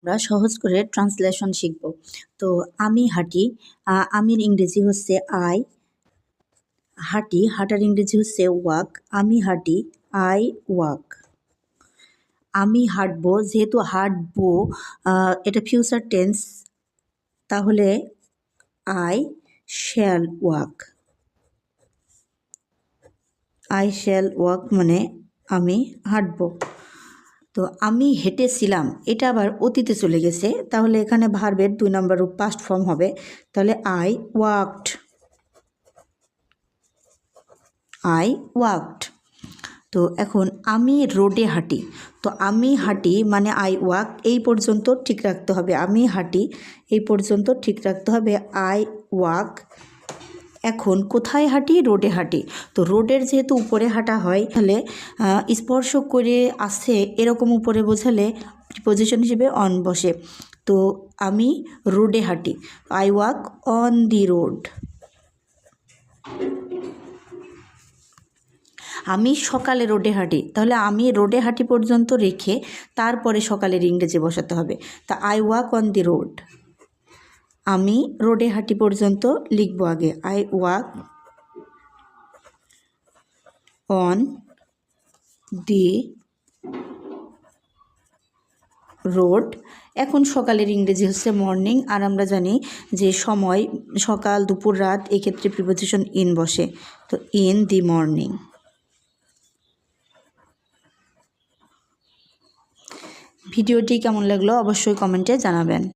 আমরা সহজ করে ট্রান্সলেশন শিখব। তো আমি হাঁটি, আমির ইংরেজি হচ্ছে আই, হাঁটি, হাঁটার ইংরেজি হচ্ছে ওয়াক, আমি হাঁটি, আই ওয়াক। আমি হাঁটবো, যেহেতু হাঁটবো এটা ফিউচার টেন্স, তাহলে I shall walk. I shall walk মানে আমি হাঁটবো। তো আমি হেঁটেছিলাম, এটা আবার অতীতে চলে গেছে, তাহলে এখানে ভার্বের 2 নম্বর রূপ পাস্ট ফর্ম হবে, তাহলে আই ওয়াকড। I walked. তো এখন আমি রোডে হাঁটি, তো আমি হাঁটি মানে আই ওয়াক এই পর্যন্ত ঠিক রাখতে হবে, আমি হাঁটি এই পর্যন্ত ঠিক রাখতে হবে, আই ওয়াক। এখন কোথায় হাঁটি? রোডে হাঁটি। তো রোডের যেহেতু উপরে হাঁটা হয়, তাহলে স্পর্শ করে আসছে এরকম উপরে বোঝালে প্রিপোজিশন হিসেবে অন বসে। তো আমি রোডে হাঁটি, I walk on the road. আমি সকালে রোডে হাঁটি, তাহলে আমি রোডে হাঁটি পর্যন্ত রেখে তারপরে সকালের ইংরেজি বসাতে হবে। তা I walk on the road, আমি রোডে হাঁটি পর্যন্ত লিখবো আগে, I walk on the road. এখন সকালের ইংরেজি হচ্ছে মর্নিং, আর আমরা জানি যে সময় সকাল, দুপুর, রাত, এক্ষেত্রে প্রিপোজিশন ইন বসে, তো ইন দি মর্নিং। ভিডিওটি কেমন লাগলো অবশ্যই কমেন্টে জানাবেন।